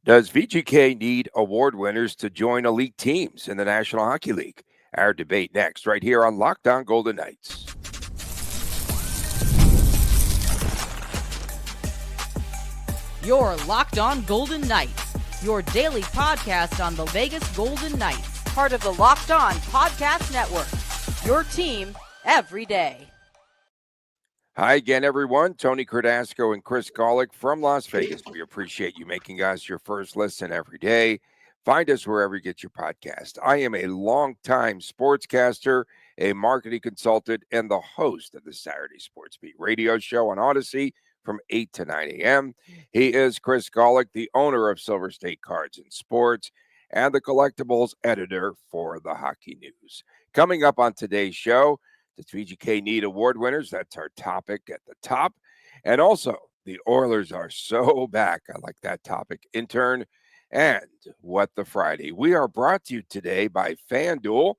Does VGK need award winners to join elite teams in the National Hockey League? Our debate next, right here on Locked On Golden Knights. You're Locked On Golden Knights, your daily podcast on the Vegas Golden Knights, part of the Locked On Podcast Network, your team every day. Hi again, everyone. Tony Cardasco and Chris Golick from Las Vegas. We appreciate you making us your first listen every day. Find us wherever you get your podcast. I am a longtime sportscaster, a marketing consultant, and the host of the Saturday Sports Beat radio show on Odyssey from 8 to 9 a.m. He is Chris Golick, the owner of Silver State Cards and Sports and the collectibles editor for the Hockey News. Coming up on today's show, does VGK need award winners? That's our topic at the top. And also, the Oilers are so back. I like that topic. Intern and What the Friday. We are brought to you today by FanDuel.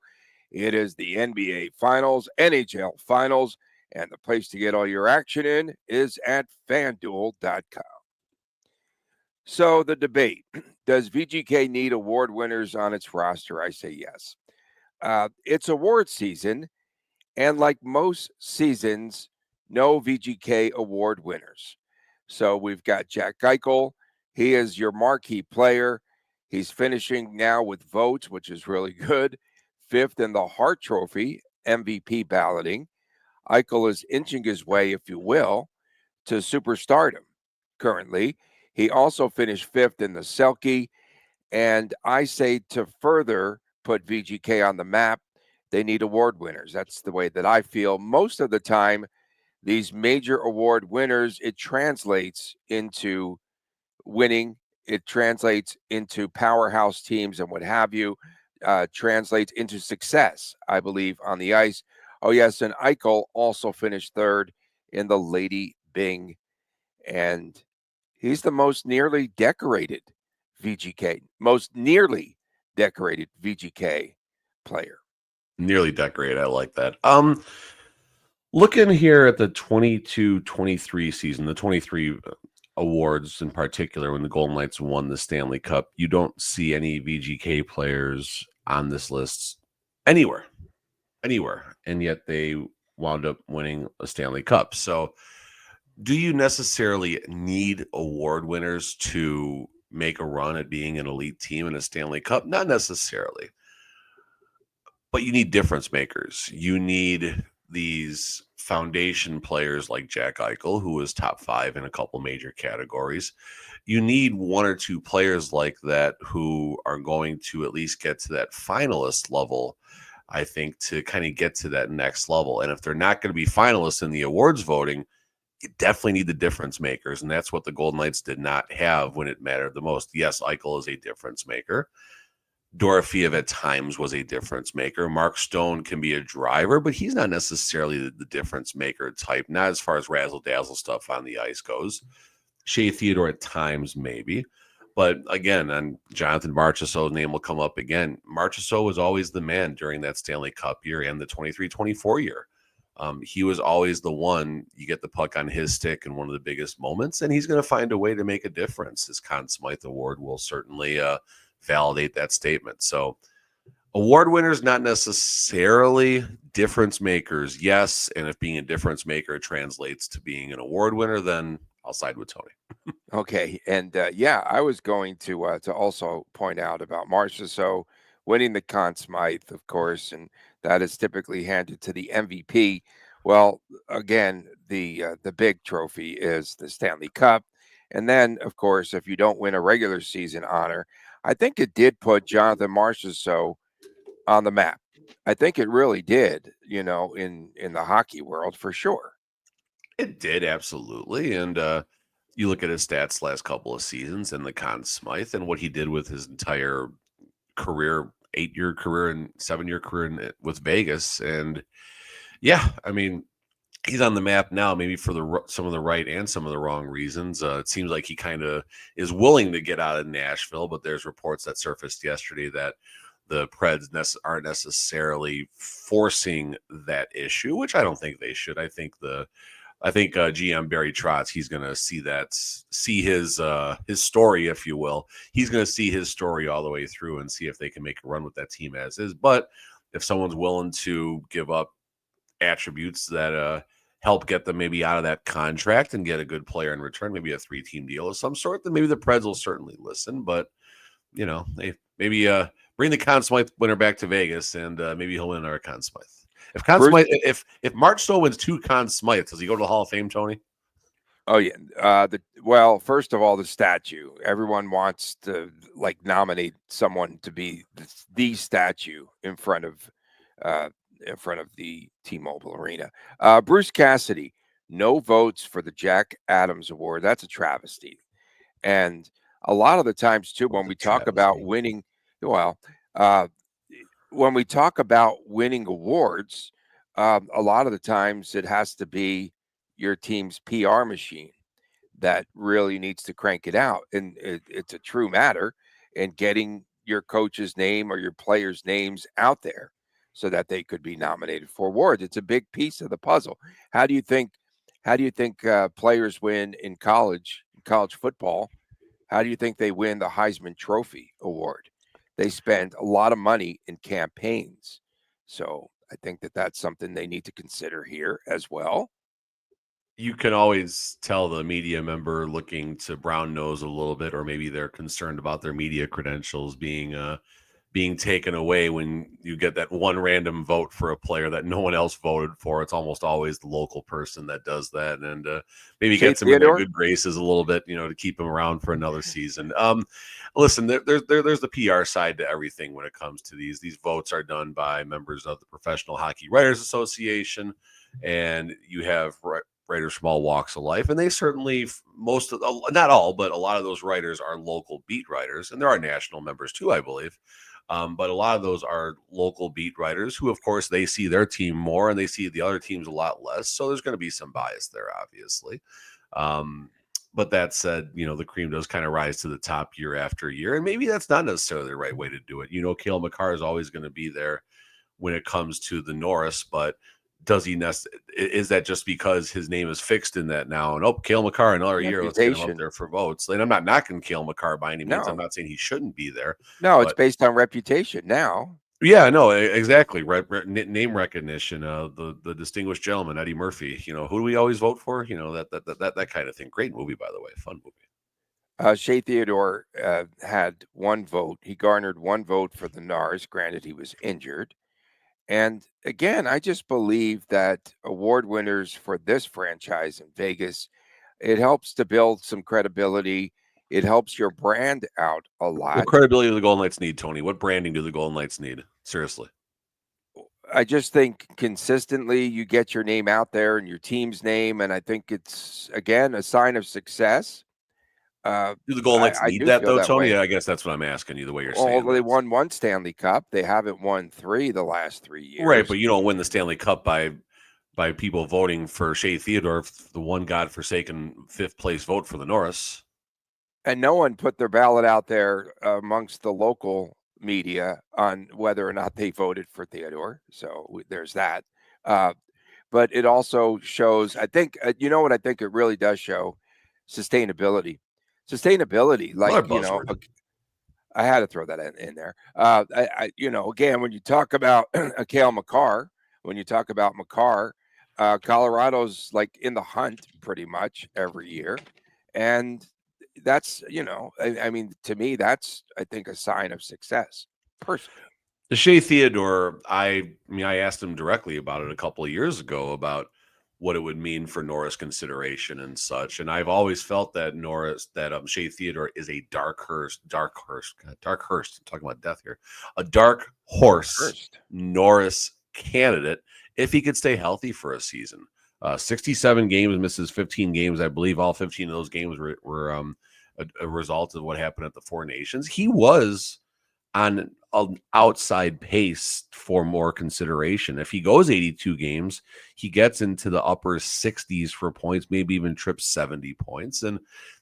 It is the NBA Finals, NHL Finals, and the place to get all your action in is at FanDuel.com. So the debate, does VGK need award winners on its roster? I say yes. It's award season. And like most seasons, no VGK award winners. So we've got Jack Eichel. He is your marquee player. He's finishing now with votes, which is really good. 5th in the Hart Trophy MVP balloting. Eichel is inching his way, if you will, to superstardom currently. He also finished 5th in the Selke. And I say to further put VGK on the map, they need award winners. That's the way that I feel. Most of the time, these major award winners, it translates into winning. It translates into powerhouse teams and what have you, translates into success, I believe, on the ice. Oh, yes, and Eichel also finished 3rd in the Lady Byng. And he's the most nearly decorated VGK player. Nearly decorated. I like that. Looking here at the 22-23 season, the 23 awards in particular, when the Golden Knights won the Stanley Cup, you don't see any VGK players on this list anywhere. And yet they wound up winning a Stanley Cup. So do you necessarily need award winners to make a run at being an elite team in a Stanley Cup? Not necessarily. But you need difference makers. You need these foundation players like Jack Eichel, who was top 5 in a couple major categories. You need 1 or 2 players like that who are going to at least get to that finalist level, I think, to kind of get to that next level. And if they're not going to be finalists in the awards voting, you definitely need the difference makers. And that's what the Golden Knights did not have when it mattered the most. Yes, Eichel is a difference maker. Dorofeev at times was a difference maker. Mark Stone can be a driver, but he's not necessarily the difference maker type, not as far as razzle-dazzle stuff on the ice goes. Shea Theodore at times, maybe. But again, and Jonathan Marchessault's name will come up again. Marchessault was always the man during that Stanley Cup year and the 23-24 year. He was always the one, you get the puck on his stick in one of the biggest moments, and he's going to find a way to make a difference. His Conn Smythe Award will certainly validate that statement. So award winners, not necessarily. Difference makers, yes. And if being a difference maker translates to being an award winner, then I'll side with Tony. Okay. And I was going to also point out about Marchessault winning the Conn Smythe, of course, and that is typically handed to the MVP. Well, again, the big trophy is the Stanley Cup. And then, of course, if you don't win a regular season honor, I think it did put Jonathan Marchessault on the map. I think it really did, in the hockey world for sure. It did, absolutely. And you look at his stats last couple of seasons and the Conn Smythe and what he did with his entire career, 8-year career and 7-year career with Vegas. And yeah, I mean, he's on the map now, maybe for some of the right and some of the wrong reasons. It seems like he kind of is willing to get out of Nashville, but there's reports that surfaced yesterday that the Preds aren't necessarily forcing that issue, which I don't think they should. I think the I think GM Barry Trotz, he's going to see his story, if you will. He's going to see his story all the way through and see if they can make a run with that team as is. But if someone's willing to give up attributes that help get them maybe out of that contract and get a good player in return, maybe a 3-team deal of some sort, then maybe the Preds will certainly listen. But, they maybe bring the Conn Smythe winner back to Vegas, and maybe he'll win another Conn Smythe. If Conn Bruce, Smythe, if March Stowe wins 2 Conn Smythes, does he go to the Hall of Fame, Tony? oh yeah. Well, first of all, the statue. Everyone wants to nominate someone to be the statue in front of the T-Mobile Arena. Bruce Cassidy, no votes for the Jack Adams Award. That's a travesty. And a lot of the times too, when we talk about winning, well, when we talk about winning awards, a lot of the times it has to be your team's PR machine that really needs to crank it out. And it's a true matter in getting your coach's name or your players' names out there so that they could be nominated for awards. It's a big piece of the puzzle. How do you think players win in college football? How do you think they win the Heisman Trophy award? They spend a lot of money in campaigns. So I think that's something they need to consider here as well. You can always tell the media member looking to brown nose a little bit, or maybe they're concerned about their media credentials being taken away when you get that one random vote for a player that no one else voted for. It's almost always the local person that does that, and maybe gets him in their good graces a little bit, to keep him around for another season. Listen, there's the PR side to everything when it comes to these. These votes are done by members of the Professional Hockey Writers Association, and you have writers from all walks of life, and they certainly, not all, but a lot of those writers are local beat writers, and there are national members too, I believe. But a lot of those are local beat writers who, of course, they see their team more and they see the other teams a lot less. So there's going to be some bias there, obviously. But that said, the cream does kind of rise to the top year after year. And maybe that's not necessarily the right way to do it. Cale Makar is always going to be there when it comes to the Norris, but is that just because his name is fixed in that now? And Cale Makar another year, let's get him up there for votes. And I'm not knocking Cale Makar by any means. No. I'm not saying he shouldn't be there. No, it's based on reputation now. Yeah, no, exactly. Name recognition. The distinguished gentleman Eddie Murphy. Who do we always vote for? That kind of thing. Great movie, by the way. Fun movie. Shea Theodore had one vote. He garnered one vote for the NARS. Granted, he was injured. And again, I just believe that award winners for this franchise in Vegas, it helps to build some credibility. It helps your brand out a lot. What credibility do the Golden Knights need, Tony? What branding do the Golden Knights need? Seriously. I just think consistently you get your name out there and your team's name. And I think it's, again, a sign of success. Do the Golden Knights need that, though, Tony? I guess that's what I'm asking you, the way you're saying. Well, they won one Stanley Cup. They haven't won 3 the last 3 years. Right, but you don't win the Stanley Cup by people voting for Shea Theodore, the one godforsaken 5th place vote for the Norris. And no one put their ballot out there amongst the local media on whether or not they voted for Theodore. So there's that. But it also shows, I think, what I think it really does show? Sustainability. I had to throw that in there. Again, when you talk about Cale Makar, Colorado's in the hunt pretty much every year. And that's, to me, that's, I think, a sign of success personally. The Shea Theodore, I asked him directly about it a couple of years ago about what it would mean for Norris consideration and such. And I've always felt that Shea Theodore is a dark horse, I'm talking about death here, a dark horse Norris candidate if he could stay healthy for a season. 67 games, misses 15 games. I believe all 15 of those games were a result of what happened at the Four Nations. He was on an outside pace for more consideration. If he goes 82 games, he gets into the upper 60s for points, maybe even trips 70 points. And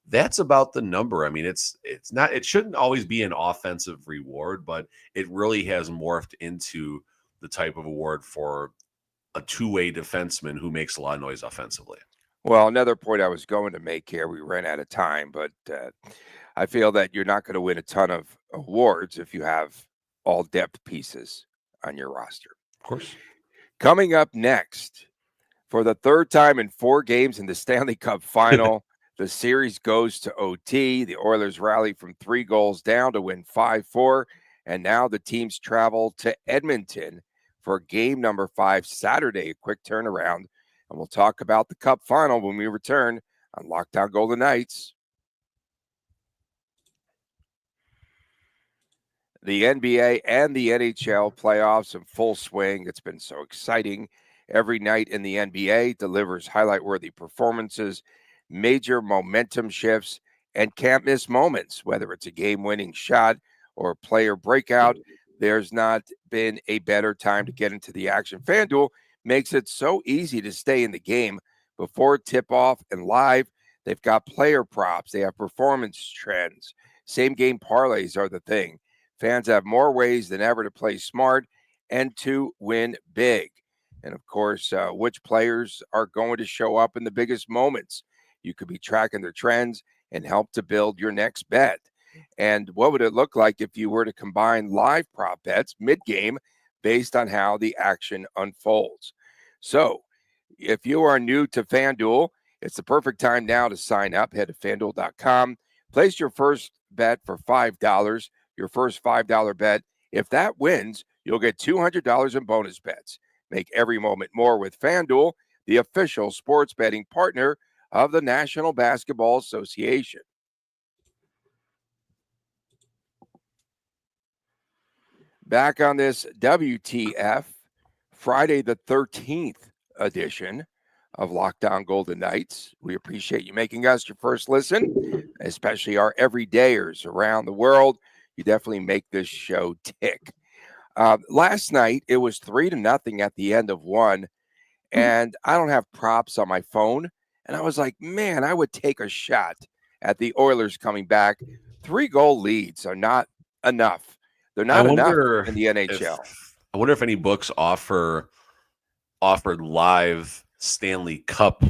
that's about the number. It shouldn't always be an offensive reward, but it really has morphed into the type of award for a two-way defenseman who makes a lot of noise offensively. Well, another point I was going to make here, we ran out of time, but I feel that you're not going to win a ton of awards if you have all depth pieces on your roster. Of course. Coming up next, for the third time in 4 games in the Stanley Cup Final, the series goes to OT. The Oilers rally from 3 goals down to win 5-4, and now the teams travel to Edmonton for game number 5 Saturday, a quick turnaround. And we'll talk about the Cup Final when we return on Lockdown Golden Knights. The NBA and the NHL playoffs in full swing. It's been so exciting. Every night in the NBA delivers highlight-worthy performances, major momentum shifts, and can't miss moments. Whether it's a game-winning shot or a player breakout, there's not been a better time to get into the action. FanDuel makes it so easy to stay in the game before tip-off and live. They've got player props. They have performance trends. Same-game parlays are the thing. Fans have more ways than ever to play smart and to win big. And of course, which players are going to show up in the biggest moments? You could be tracking their trends and help to build your next bet. And what would it look like if you were to combine live prop bets mid-game based on how the action unfolds? So, if you are new to FanDuel, it's the perfect time now to sign up. Head to FanDuel.com. Place your first bet for $5. Your first $5 bet. If that wins, you'll get $200 in bonus bets. Make every moment more with FanDuel, the official sports betting partner of the National Basketball Association. Back on this WTF Friday the 13th edition of Lockdown Golden Knights. We appreciate you making us your first listen, especially our everydayers around the world. You definitely make this show tick. Last night, it was 3-0 at the end of one, and I don't have props on my phone. And I was like, man, I would take a shot at the Oilers coming back. 3-goal leads are not enough. They're not enough in the NHL. I wonder if any books offered live Stanley Cup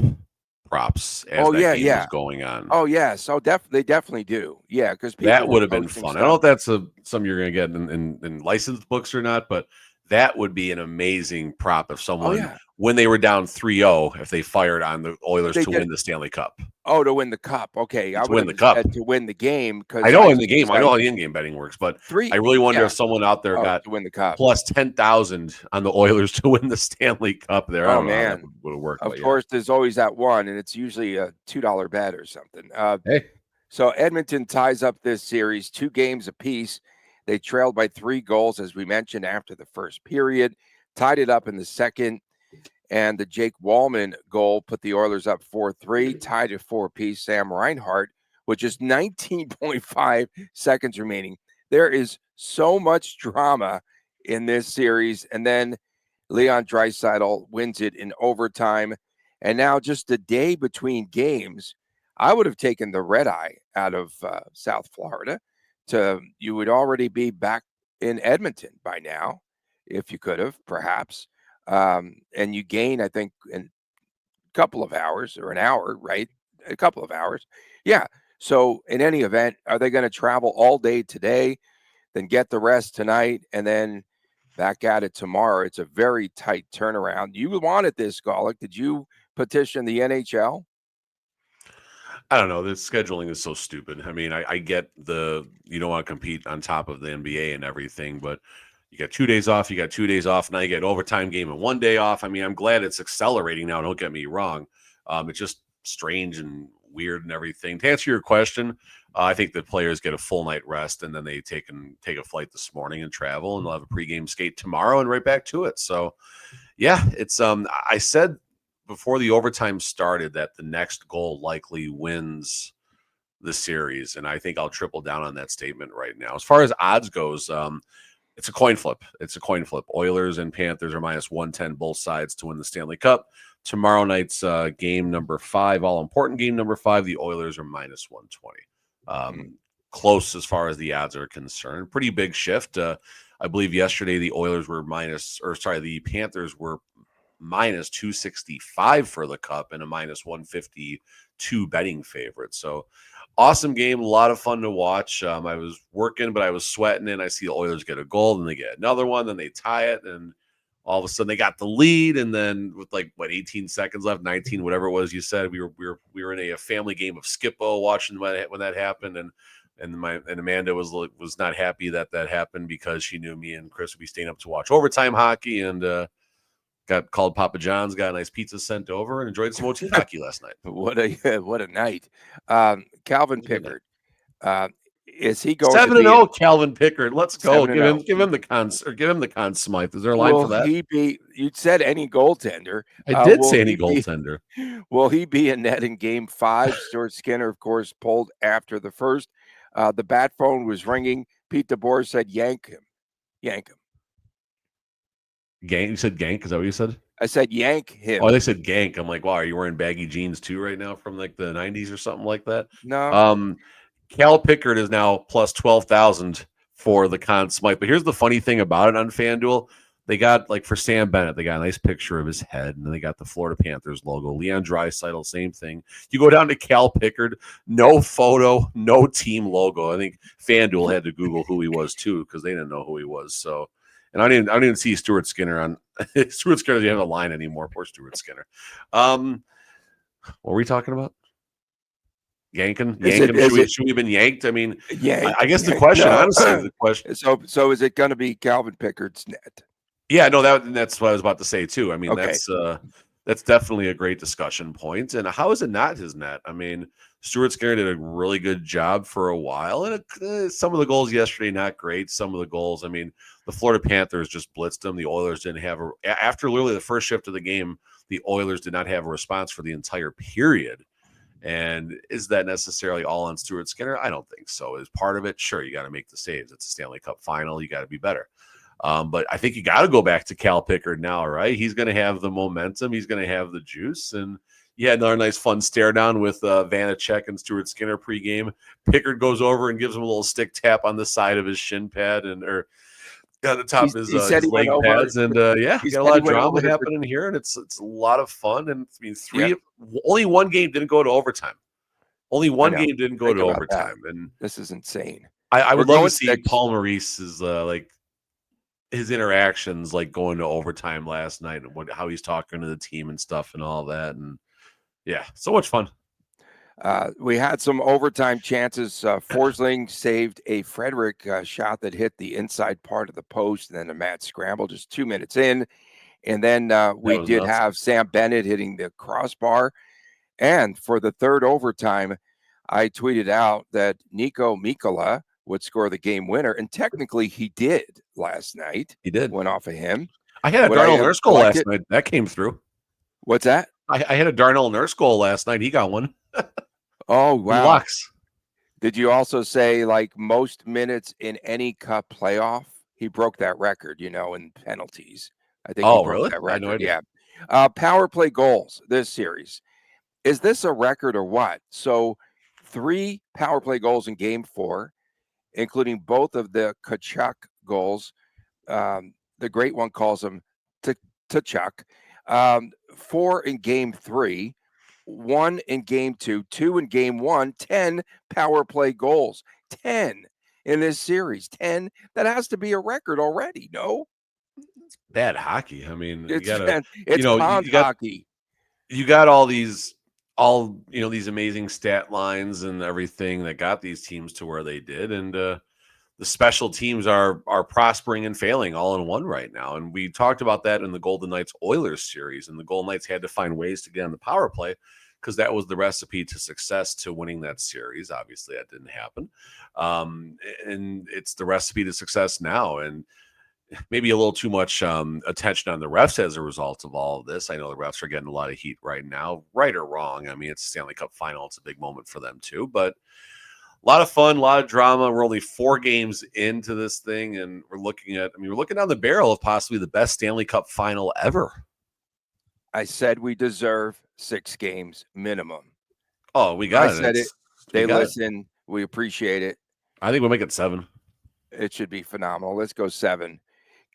props as that game was going on. Oh, yeah. So they definitely do. Yeah, because that would have been fun. Stuff. I don't know if that's something you're going to get in licensed books or not, but that would be an amazing prop if someone, when they were down 3-0, if they fired on the Oilers to win the Stanley Cup. Oh, to win the Cup. Okay. I would win the Cup. To win the game. I know in the game. I know how the in-game betting works, but I really wonder if someone out there got to win the Cup. Plus 10,000 on the Oilers to win the Stanley Cup there. I don't know how that would have worked. Of course, there's always that one, and it's usually a $2 bet or something. Hey. So Edmonton ties up this series 2 games apiece. They trailed by 3 goals, as we mentioned, after the first period, tied it up in the second, and the Jake Wallman goal put the Oilers up 4-3, tied at 4-apiece. Sam Reinhart, with just 19.5 seconds remaining. There is so much drama in this series, and then Leon Draisaitl wins it in overtime. And now just a day between games, I would have taken the red eye out of South Florida. You would already be back in Edmonton by now, if you could have, perhaps. And you gain, I think, in a couple of hours or an hour, right? A couple of hours. Yeah. So in any event, are they going to travel all day today, then get the rest tonight, and then back at it tomorrow? It's a very tight turnaround. You wanted this, Golick. Did you petition the NHL? I don't know. The scheduling is so stupid. I mean, I get you don't want to compete on top of the NBA and everything, but you got 2 days off, now you get an overtime game and 1 day off. I mean, I'm glad it's accelerating now. Don't get me wrong. It's just strange and weird and everything. To answer your question, I think the players get a full night rest and then they take a flight this morning and travel, and they'll have a pregame skate tomorrow and right back to it. So, yeah, it's I said before the overtime started that the next goal likely wins the series, and I think I'll triple down on that statement right now. As far as odds goes, it's a coin flip. Oilers and Panthers are minus 110 both sides to win the Stanley Cup. Tomorrow night's game number 5, all-important game number 5, the Oilers are minus 120. Close as far as the odds are concerned. Pretty big shift. I believe yesterday the Panthers were minus 265 for the Cup and a minus 152 betting favorite. So awesome game, a lot of fun to watch. I was working, but I was sweating, and I see the Oilers get a goal, and they get another one, then they tie it, and all of a sudden they got the lead, and then with 18 seconds left, 19, whatever it was you said, we were in a family game of Skippo watching when that happened, and Amanda was not happy that happened because she knew me and Chris would be staying up to watch overtime hockey, and got called Papa John's, got a nice pizza sent over, and enjoyed some OT hockey last night. What a night. Calvin Pickard. Is he going 7-0, Calvin Pickard? Let's go. Give him the Conn Smythe. Is there a line for that? You said any goaltender. I did say any goaltender. Will he be in net in Game 5? Stuart Skinner, of course, pulled after the first. The bat phone was ringing. Pete DeBoer said, "Yank him." Gank? You said gank? Is that what you said? I said yank him. Oh, they said gank. I'm like, wow, are you wearing baggy jeans too right now from the 90s or something like that? No. Cal Pickard is now plus 12,000 for the Conn Smythe. But here's the funny thing about it on FanDuel. They got, for Sam Bennett, they got a nice picture of his head, and then they got the Florida Panthers logo. Leon Draisaitl, same thing. You go down to Cal Pickard, no photo, no team logo. I think FanDuel had to Google who he was too because they didn't know who he was. So, and I didn't even see Stuart Skinner on Stuart Skinner doesn't have a line anymore. Poor Stuart Skinner. What were we talking about? Yanking? Should we have been yanked? I mean, I guess the question, honestly, the question. So is it going to be Calvin Pickard's net? Yeah, no, that's what I was about to say too. I mean, okay. That's definitely a great discussion point. And how is it not his net? I mean, Stuart Skinner did a really good job for a while, and some of the goals yesterday not great. Some of the goals, I mean, the Florida Panthers just blitzed them. The Oilers didn't have after literally the first shift of the game. The Oilers did not have a response for the entire period. And is that necessarily all on Stuart Skinner? I don't think so. As part of it, sure, you got to make the saves. It's a Stanley Cup final. You got to be better. But I think you got to go back to Cal Pickard now, right? He's going to have the momentum. He's going to have the juice. And you had another nice fun stare down with Vanacek and Stuart Skinner pregame. Pickard goes over and gives him a little stick tap on the side of his shin pad or the top of his leg pads. And you got a lot of drama happening here, and it's a lot of fun. And I mean, only one game didn't go to overtime. Only one game didn't go to overtime. And this is insane. I would love to see Paul Maurice's his interactions going to overtime last night and how he's talking to the team and stuff and all that. And yeah, so much fun. We had some overtime chances. Forsling saved a Frederick shot that hit the inside part of the post, and then a mad scramble just 2 minutes in. And then we did have Sam Bennett hitting the crossbar. And for the third overtime, I tweeted out that Nico Mikkola would score the game winner. And technically he did last night. He did. Went off of him. I had a Darnell Nurse goal last night. That came through. What's that? I had a Darnell Nurse goal last night. He got one. Oh, wow. Lux. Did you also say most minutes in any cup playoff? He broke that record, in penalties. I think. Oh, really? That record. I know I did. Yeah. Power play goals this series. Is this a record or what? So 3 power play goals in Game 4, including both of the Tkachuk goals. The great one calls them Tkachuk. 4 in Game 3. 1 in Game 2, 2 in Game 1, 10 power play goals. 10 in this series. 10. That has to be a record already, no? Bad hockey. I mean, it's hockey. You got all these amazing stat lines and everything that got these teams to where they did. And the special teams are prospering and failing all in one right now. And we talked about that in the Golden Knights Oilers series, and the Golden Knights had to find ways to get on the power play because that was the recipe to success to winning that series. Obviously that didn't happen. And it's the recipe to success now. And maybe a little too much attention on the refs as a result of all of this. I know the refs are getting a lot of heat right now, right or wrong. I mean, it's a Stanley Cup final. It's a big moment for them too, but a lot of fun, a lot of drama. We're only 4 games into this thing, and we're looking down the barrel of possibly the best Stanley Cup final ever. I said we deserve 6 games minimum. Oh, we got it. I said it. They listen. We appreciate it. I think we'll make it 7. It should be phenomenal. Let's go 7.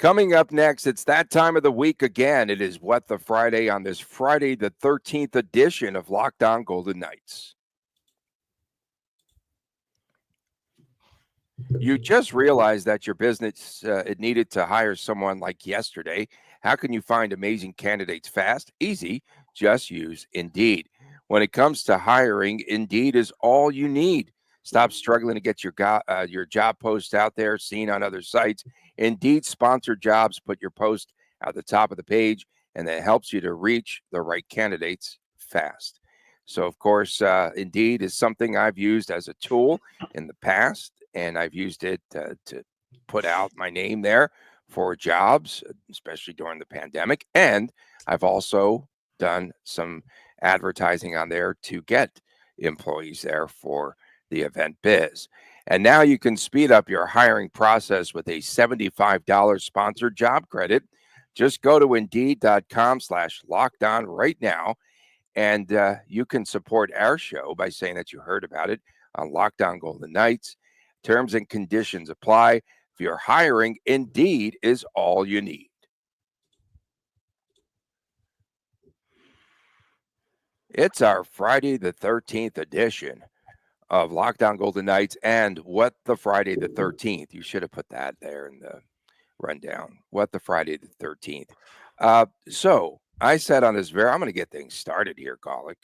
Coming up next, it's that time of the week again. It is What the Friday on this Friday, the 13th edition of Locked On Golden Knights. You just realized that your business it needed to hire someone like yesterday. How can you find amazing candidates fast? Easy. Just use Indeed. When it comes to hiring, Indeed is all you need. Stop struggling to get your job post out there, seen on other sites. Indeed sponsored jobs put your post at the top of the page, and that helps you to reach the right candidates fast. So, of course, Indeed is something I've used as a tool in the past, and I've used it to put out my name there for jobs, especially during the pandemic. And I've also done some advertising on there to get employees there for the event biz. And now you can speed up your hiring process with a $75 sponsored job credit. Just go to Indeed.com/lockedon right now, and you can support our show by saying that you heard about it on Locked On Golden Knights. Terms and conditions apply. If you're hiring, Indeed is all you need. It's our Friday the 13th edition of Locked On Golden Knights and What the Friday the 13th. You should have put that there in the rundown. What the Friday the 13th. So I said on this I'm going to get things started here, Golick.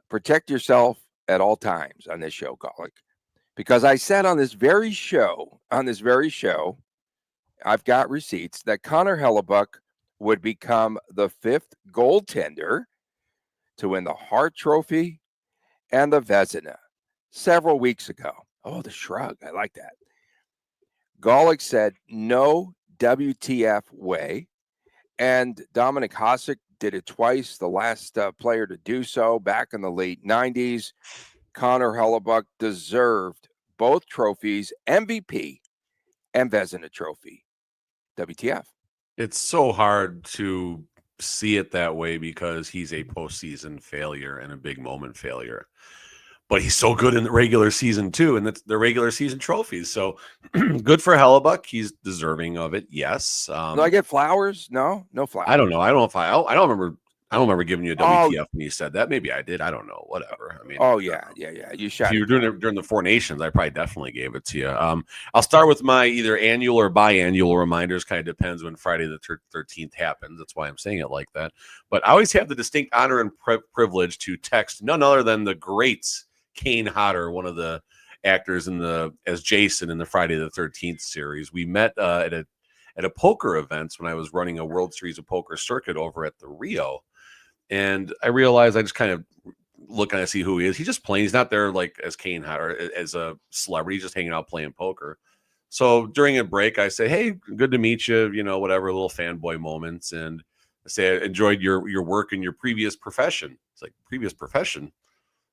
Protect yourself at all times on this show, Golick. Because I said on this very show, I've got receipts that Connor Hellebuck would become the 5th goaltender to win the Hart Trophy and the Vezina several weeks ago. Oh, the shrug. I like that. Golick said, no WTF way. And Dominic Hasek did it twice, the last player to do so back in the late 90s. Connor Hellebuck deserved both trophies, MVP and Vezina Trophy. WTF. It's so hard to see it that way because he's a postseason failure and a big moment failure. But he's so good in the regular season too, and it's the regular season trophies. So good for Hellebuck. He's deserving of it. Yes. Do I get flowers? No flowers. I don't know. I don't remember giving you a WTF when you said that. Maybe I did. I don't know. Whatever. I mean. Oh yeah. You shot. If you were doing it during the Four Nations, I probably definitely gave it to you. I'll start with my either annual or biannual reminders. Kind of depends when Friday the 13th happens. That's why I'm saying it like that. But I always have the distinct honor and privilege to text none other than the great Kane Hodder, one of the actors as Jason in the Friday the 13th series. We met at a poker event when I was running a World Series of Poker circuit over at the Rio. And I realized I just kind of look and I see who he is. He's just playing. He's not there like as Kane Hodder, as a celebrity. He's just hanging out playing poker. So during a break, I say, hey, good to meet you, whatever, little fanboy moments. And I say, I enjoyed your work in your previous profession. It's like, previous profession?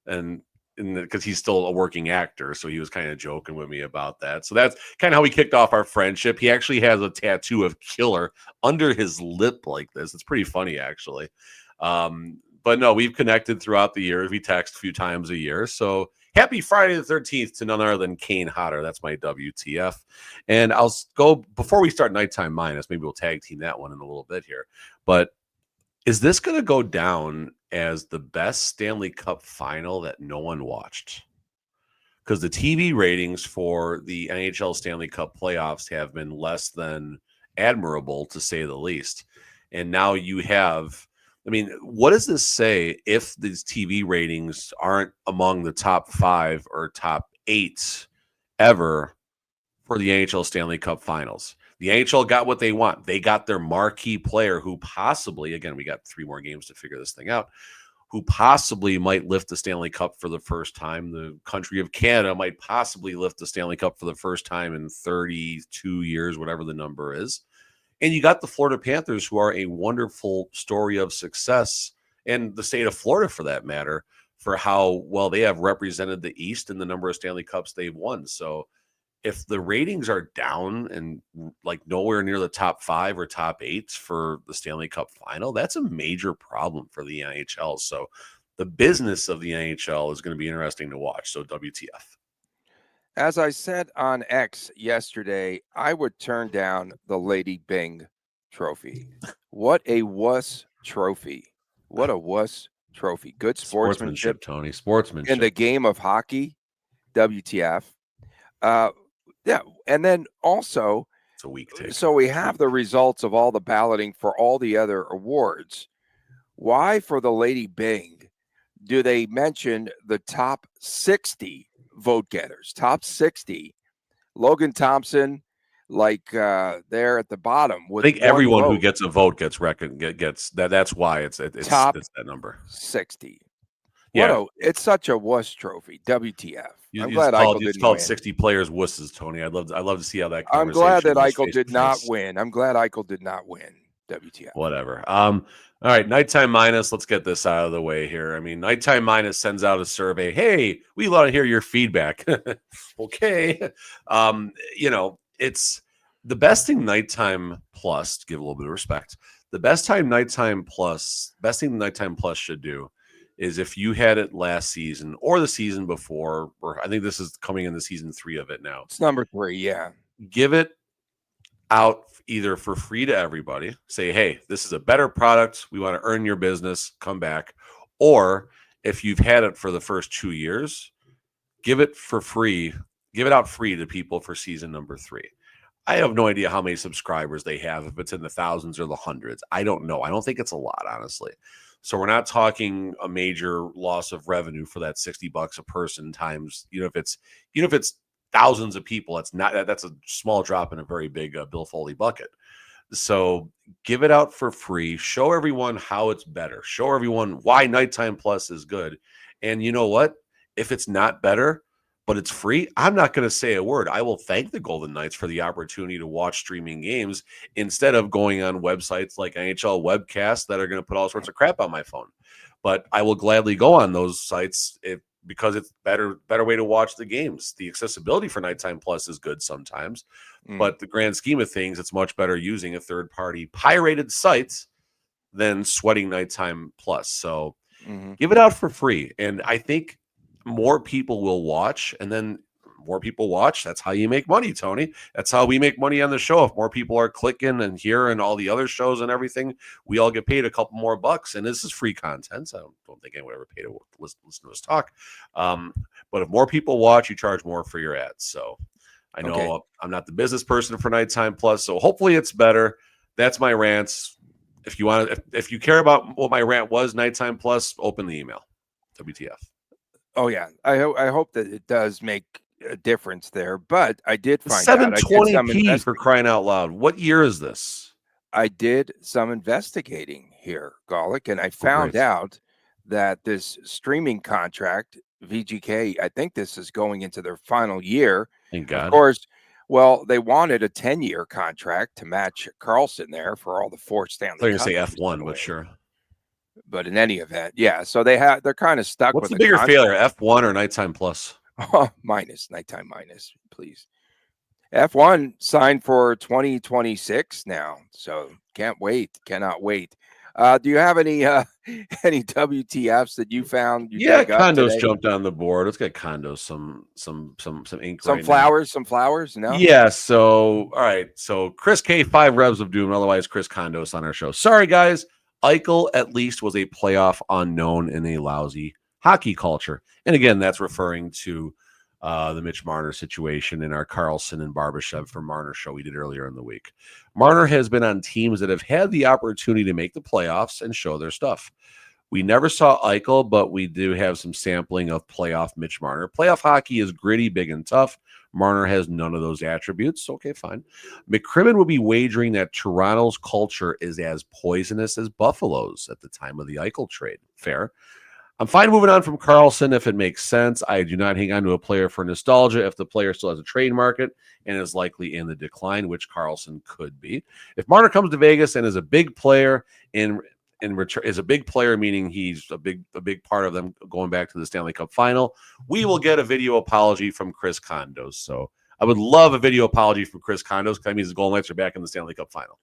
And because he's still a working actor, so he was kind of joking with me about that. So that's kind of how we kicked off our friendship. He actually has a tattoo of Killer under his lip like this. It's pretty funny, actually. But no, we've connected throughout the years. We text a few times a year. So happy Friday the 13th to none other than Kane Hodder. That's my WTF. And I'll go, before we start Nighttime Minus, maybe we'll tag team that one in a little bit here. But is this going to go down as the best Stanley Cup final that no one watched? Because the TV ratings for the NHL Stanley Cup playoffs have been less than admirable, to say the least. And now you have, what does this say if these TV ratings aren't among the top 5 or top 8 ever for the NHL Stanley Cup finals? The NHL got what they want. They got their marquee player who possibly, again, we got 3 more games to figure this thing out, who possibly might lift the Stanley Cup for the first time. The country of Canada might possibly lift the Stanley Cup for the first time in 32 years, whatever the number is. And you got the Florida Panthers, who are a wonderful story of success, and the state of Florida, for that matter, for how well they have represented the East and the number of Stanley Cups they've won. So if the ratings are down and like nowhere near the top 5 or top 8 for the Stanley Cup final, that's a major problem for the NHL. So the business of the NHL is going to be interesting to watch. So WTF. As I said on X yesterday, I would turn down the Lady Byng trophy. What a wuss trophy. What a wuss trophy. Good sportsmanship Tony. in the Sportsmanship. game of hockey. WTF. Uh, yeah. And then also, It's a weak take. so we have the results of all the balloting for all the other awards. Why, for the Lady Byng, do they mention the top 60 vote getters? Top 60. Logan Thompson, there at the bottom I with think one everyone who vote. gets a vote gets that. That's why it's Top that number. 60. Yeah, It's such a wuss trophy. WTF. I'm you glad Eichel it's didn't called win. 60 players wusses, Tony. I'd love to see how that I'm glad conversation that was Eichel face did to not face. win. I'm glad Eichel did not win. WTF. Whatever. All right, nighttime minus. Let's get this out of the way here. I mean, nighttime minus sends out a survey. Hey, we want to hear your feedback. Okay. It's the best thing nighttime plus, to give a little bit of respect. The best thing nighttime plus should do is, if you had it last season or the season before, or I think this is coming into season 3 of it now. It's number 3, yeah. Give it out either for free to everybody. Say, hey, this is a better product. We want to earn your business. Come back. Or if you've had it for the first 2 years, give it for free. Give it out free to people for season number 3. I have no idea how many subscribers they have, if it's in the thousands or the hundreds. I don't know. I don't think it's a lot, honestly. So we're not talking a major loss of revenue for that $60 a person times, if it's thousands of people, that's a small drop in a very big Bill Foley bucket. So give it out for free. Show everyone how it's better. Show everyone why Nighttime Plus is good. And you know what? If it's not better, but it's free, I'm not going to say a word. I will thank the Golden Knights for the opportunity to watch streaming games instead of going on websites like NHL Webcast that are going to put all sorts of crap on my phone. But I will gladly go on those sites because it's better way to watch the games. The accessibility for Nighttime Plus is good sometimes, but the grand scheme of things, it's much better using a third-party pirated site than sweating Nighttime Plus. So give it out for free, and I think more people will watch, and then more people watch. That's how you make money, Tony. That's how we make money on the show. If more people are clicking and hearing all the other shows and everything, we all get paid a couple more bucks. And this is free content, so I don't think anyone ever paid to listen to us talk. But if more people watch, you charge more for your ads. So I know I'm not the business person for Nighttime Plus, so hopefully it's better. That's my rants. If you care about what my rant was, Nighttime Plus, open the email. WTF. Oh yeah, I hope that it does make a difference there. But I did find out. 720p for crying out loud. What year is this? I did some investigating here, Golick, and I found out that this streaming contract, VGK, I think this is going into their final year. Thank God. Of course, well, they wanted a 10-year contract to match Carlson there for all the 4 Stanley Cups. They're going to say F1, but sure. But in any event, yeah. So they're kind of stuck. What's with the bigger failure, F1 or Nighttime Plus? Minus, Nighttime minus, please. F1 signed for 2026 now, so cannot wait. Do you have any WTFs that you found? Condos jumped on the board. Let's get Condos some ink. Some flowers. No. Yeah. So all right. So Chris K, 5 revs of doom. Otherwise, Chris Condos on our show. Sorry, guys. Eichel at least was a playoff unknown in a lousy hockey culture, and again, that's referring to the Mitch Marner situation in our Carlson and Barbashev for Marner show we did earlier in the week. Marner has been on teams that have had the opportunity to make the playoffs and show their stuff. We never saw Eichel, but we do have some sampling of playoff Mitch Marner. Playoff hockey is gritty, big, and tough. Marner has none of those attributes. Okay, fine. McCrimmon will be wagering that Toronto's culture is as poisonous as Buffalo's at the time of the Eichel trade. Fair. I'm fine moving on from Carlson if it makes sense. I do not hang on to a player for nostalgia if the player still has a trade market and is likely in the decline, which Carlson could be. If Marner comes to Vegas and is a big player in return, is a big player, meaning he's a big part of them going back to the Stanley Cup Final, we will get a video apology from Chris Condos. So I would love a video apology from Chris Condos because that means the Golden Knights are back in the Stanley Cup Final.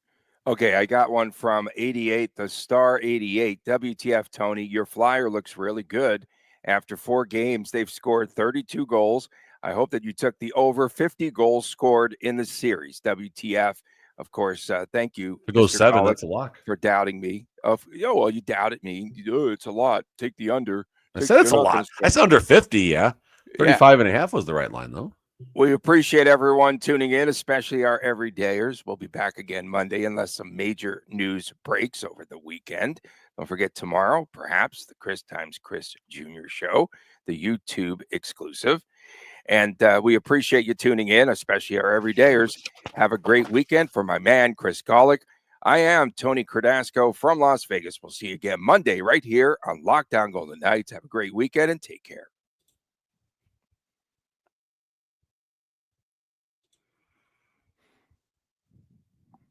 Okay, I got one from 88, the Star 88. WTF, Tony, your Flyer looks really good. After 4 games, they've scored 32 goals. I hope that you took the over 50 goals scored in the series. WTF. Of course, thank you, If it goes Mr. 7, Pollock, that's a lock. for doubting me. Well, you doubted me. It's a lot. Take the under. I said it's a lot. I said under 50, yeah. 35.5 was the right line, though. We appreciate everyone tuning in, especially our everydayers. We'll be back again Monday unless some major news breaks over the weekend. Don't forget tomorrow, perhaps the Chris times Chris Jr. show, the YouTube exclusive. And we appreciate you tuning in, especially our everydayers. Have a great weekend. For my man, Chris Golick, I am Tony Cardasco from Las Vegas. We'll see you again Monday right here on Lockdown Golden Knights. Have a great weekend and take care.